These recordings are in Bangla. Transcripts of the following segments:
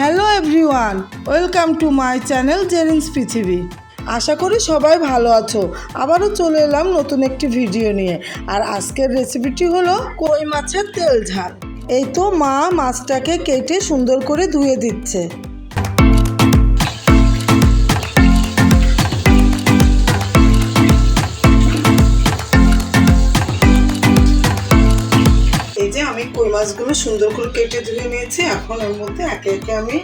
Hello everyone, welcome to my channel Jerin's পৃথিবী। আশা করি সবাই ভালো আছো। আবারও চলে এলাম নতুন একটি ভিডিও নিয়ে। আর আজকের রেসিপিটি হলো কই মাছের তেল ঝাল। এই তো মা মাছটাকে কেটে সুন্দর করে ধুয়ে দিচ্ছে। এই যে আমি কই মাছগুলো সুন্দর করে কেটে ধুয়ে নিয়েছি। এখন এর মধ্যে একে একে আমি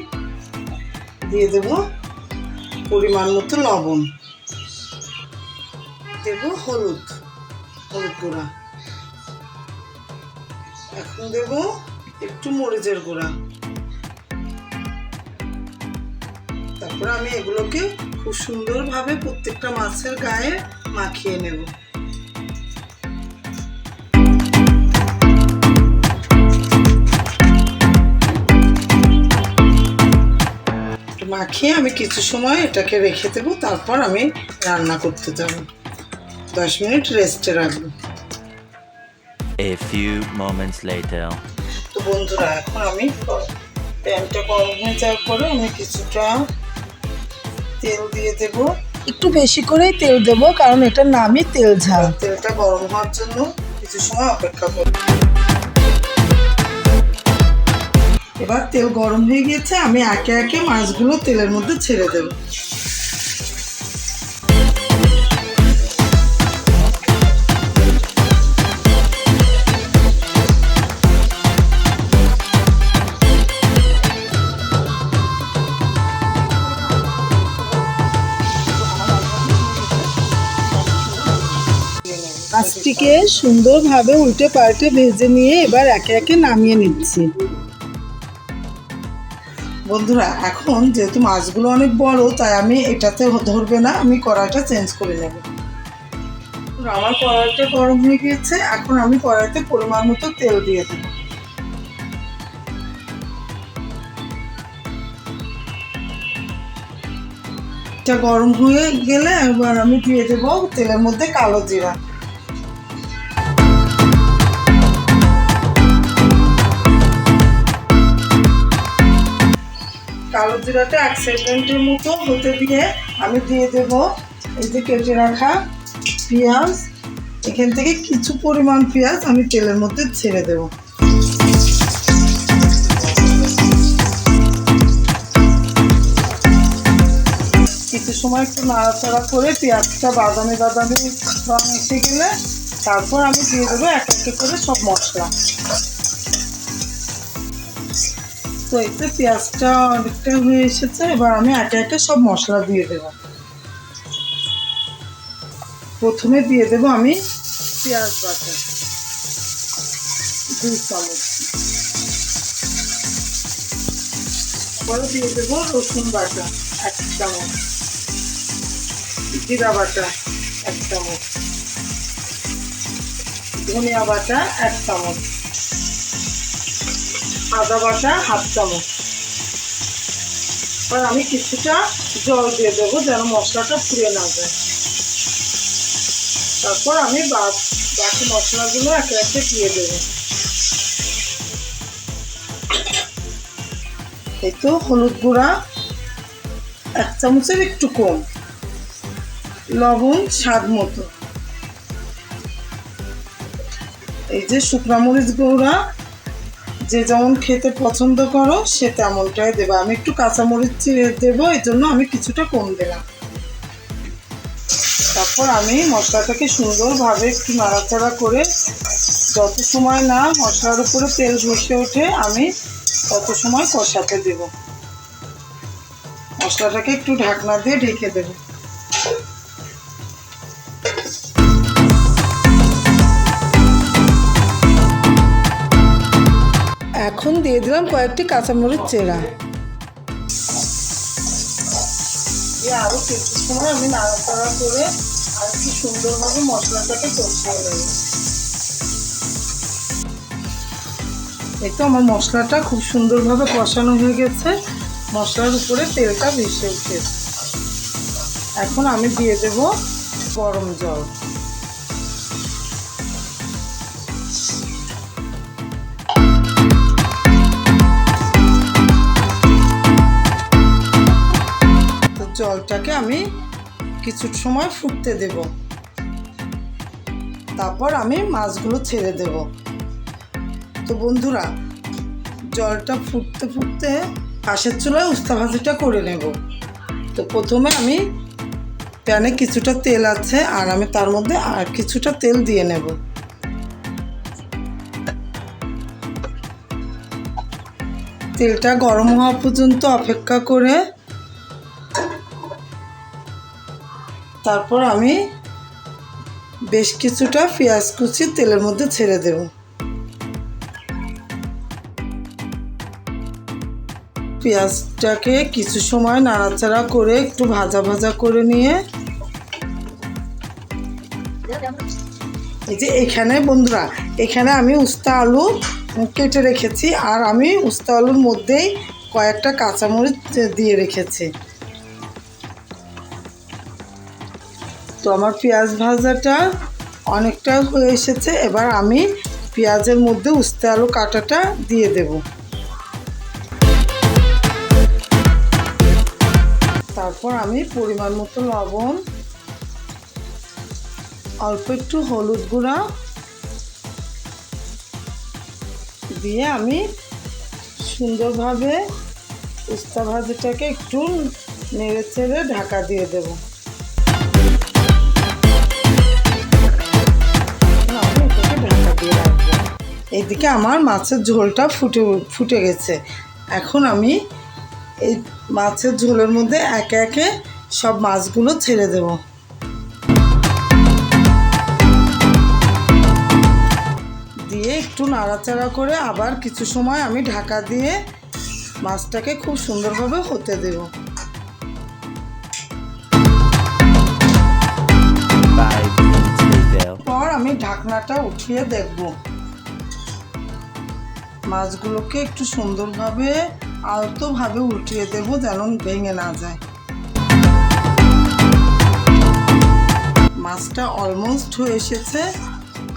দিয়ে দেব পরিমাণ মতো লবণ, দেব হলুদ গুঁড়া, এখন দেব একটু মরিচের গুঁড়া। তারপরে আমি এগুলোকে খুব সুন্দরভাবে প্রত্যেকটা মাছের গায়ে মাখিয়ে নেব। মাখিয়ে আমি কিছু সময় এটাকে রেখে দেবো। তারপর আমি রান্না করতে যাব। 10 মিনিট রেস্টে রাখবো। A few moments later. তো বন্ধুরা, এখন আমি প্যানটা গরম হয়ে যাওয়ার পরে আমি কিছুটা তেল দিয়ে দেব। একটু বেশি করেই তেল দেব, কারণ এটার নামই তেল ঝাল। তেলটা গরম হওয়ার জন্য কিছু সময় অপেক্ষা করব। এবার তেল গরম হয়ে গিয়েছে, আমি একে একে মাছগুলো তেলের মধ্যে ছেড়ে দেব। মাছটিকে সুন্দরভাবে উল্টে পাল্টে ভেজে নিয়ে এবার একে একে নামিয়ে নিচ্ছি। বন্ধুরা, এখন যেহেতু মাছগুলো অনেক বড়, তাই আমি এটাতে ধরবে না, আমি কড়াইটা চেঞ্জ করে নেব। আমার কড়াইটা গরম হয়ে গিয়েছে, এখন আমি কড়াইতে পরিমাণ মতো তেল দিয়ে দেব। এটা গরম হয়ে গেলে এবার আমি দিয়ে দেব তেলের মধ্যে কালো জিরা। কালো জিরাটা 1 সেকেন্ডের মতো হতে দিয়ে আমি দিয়ে দেব এই যে কেটে রাখা পেঁয়াজ। এখান থেকে কিছু পরিমাণ পেঁয়াজ আমি তেলের মধ্যে ছেড়ে দেব। কিছু সময় একটু নাড়াচাড়া করে পেঁয়াজটা বাদামি বাদামি রং এসে গেলে তারপর আমি দিয়ে দেবো এক এক করে সব মশলা। তো এতে পেঁয়াজটা অনেকটা হয়ে এসেছে, এবার আমি একে একে সব মশলা দিয়ে দেব। প্রথমে দিয়ে দেব আমি পেঁয়াজ বাটা 2 চামচ, পরে দিয়ে দেব রসুন বাটা 1 চামচ, জিরা বাটা 1 চামচ, ধনিয়া বাটা 1 চামচ, আদা বাটা 1/2 চামচ। আর আমি কিছুটা জল দিয়ে দেবো যেন মশলাটা পুড়ে না যায়। তারপর আমি বাকি মশলাগুলো একে একে দিয়ে দেবো। এই তো হলুদ গুঁড়া 1 চামচের একটু কম, লবণ স্বাদ মতো, এই যে শুকনো মরিচ গুঁড়া যে যেমন খেতে পছন্দ করো সে তেমনটাই দেবো। আমি একটু কাঁচামরিচ চিড়ে দেবো, এই জন্য আমি কিছুটা কম দিলাম। তারপর আমি মশলাটাকে সুন্দরভাবে একটু নাড়াচাড়া করে যত সময় না মশলার উপরে তেল ভেসে ওঠে আমি তত সময় কষাতে দেব। মশলাটাকে একটু ঢাকনা দিয়ে ঢেকে দেব। এখন দিয়ে দিলাম কয়েকটি কাঁচামরিচ চেরা। আরো কিছু সময় আমি নাড়াচাড়া করে আর কি সুন্দরভাবে মশলাটাকে কষিয়ে নেব। এই তো আমার মশলাটা খুব সুন্দরভাবে কষানো হয়ে গেছে, মশলার উপরে তেলটা ভেসে উঠেছে। এখন আমি দিয়ে দেব গরম জল। জলটাকে আমি কিছু সময় ফুটতে দেব, তারপর আমি মাছগুলো ছেড়ে দেব। তো বন্ধুরা, জলটা ফুটতে ফুটতে পাশের চুলায় উস্তা ভাজিটা করে নেব। তো প্রথমে আমি প্যানে কিছুটা তেল আছে, আর আমি তার মধ্যে আর কিছুটা তেল দিয়ে নেব। তেলটা গরম হওয়া পর্যন্ত অপেক্ষা করে তারপর আমি বেশ কিছুটা পেঁয়াজ কুচি তেলের মধ্যে ছেড়ে দেব। পেঁয়াজটাকে কিছু সময় নাড়াচাড়া করে একটু ভাজা ভাজা করে নিয়ে এই যে এখানে বন্ধুরা, এখানে আমি উস্তা আলু কেটে রেখেছি, আর আমি উস্তা আলুর মধ্যেই কয়েকটা কাঁচামরিচ দিয়ে রেখেছি। তো আমার পেঁয়াজ ভাজাটা অনেকটা হয়ে এসেছে। এবার আমি পেঁয়াজের মধ্যে উস্তা আলু কাটাটা দিয়ে দেব। তারপর আমি পরিমাণ মতো লবণ, অল্প একটু হলুদ গুঁড়া দিয়ে আমি সুন্দরভাবে উস্তা ভাজিটাকে একটু নেড়ে চেড়ে ঢাকা দিয়ে দেব। আমি এটাকে ঢাকা দিয়ে রাখবো। এইদিকে আমার মাছের ঝোলটা ফুটে গেছে। এখন আমি এই মাছের ঝোলের মধ্যে একে একে সব মাছগুলো ছেড়ে দেব। দিয়ে একটু নাড়াচাড়া করে আবার কিছু সময় আমি ঢাকা দিয়ে মাছটাকে খুব সুন্দরভাবে হতে দেব। 5 minutes later. পর আমি ঢাকনাটা উঠিয়ে দেখব। মাছগুলোকে একটু সুন্দরভাবে আলতোভাবে উল্টিয়ে দেব যেন ভেঙে না যায়। মাছটা অলমোস্ট হয়ে এসেছে,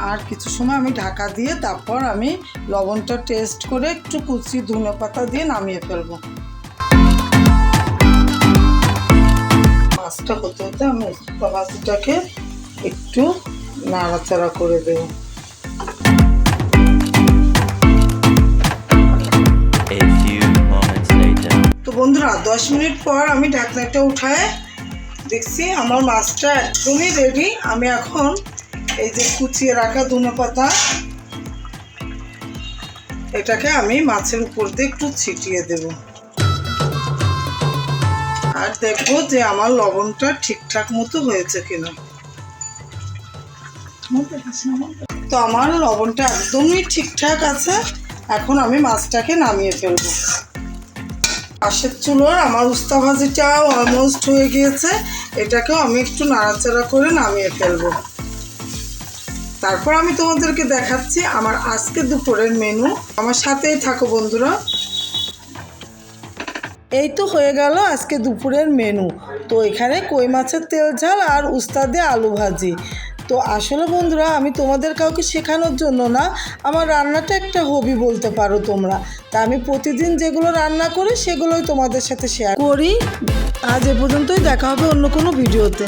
আর কিছু সময় আমি ঢাকা দিয়ে তারপর আমি লবণটা টেস্ট করে একটু কুচি ধনেপাতা দিয়ে নামিয়ে ফেলবো। মাছটা হতে হতে আমি উস্তা ভাজিটাকে একটু নাড়াচাড়া করে দেব। A few moments later. তো বন্ধুরা, 10 মিনিট পর আমি ঢাকনাটা উঠায় দেখছি আমার মাছটা একদমই রেডি। আমি এখন এই যে কুচিয়ে রাখা ধনেপাতা, এটাকে আমি মাছের উপর দিয়ে একটু ছিটিয়ে দেব, আর দেখবো যে আমার লবণটা ঠিকঠাক মতো হয়েছে কিনা। তো আমার লবণটা একদমই ঠিকঠাক আছে। এখন আমি মাছটাকে নামিয়ে ফেলবো। পাশের চুলোর আমার উস্তা ভাজিটা অলমোস্ট হয়ে গিয়েছে, এটাকেও আমি একটু নাড়াচাড়া করে নামিয়ে ফেলবো। তারপর আমি তোমাদেরকে দেখাচ্ছি আমার আজকে দুপুরের মেনু। আমার সাথেই থাকো বন্ধুরা। এই তো হয়ে গেল আজকে দুপুরের মেনু। তো এখানে কই মাছের তেল ঝাল আর উস্তা দিয়ে আলু ভাজি। তো আসলে বন্ধুরা, আমি তোমাদের কাউকে শেখানোর জন্য না, আমার রান্নাটা একটা হবি বলতে পারো তোমরা। তা আমি প্রতিদিন যেগুলো রান্না করি সেগুলোই তোমাদের সাথে শেয়ার করি। আজ এ পর্যন্তই, দেখা হবে অন্য কোনো ভিডিওতে।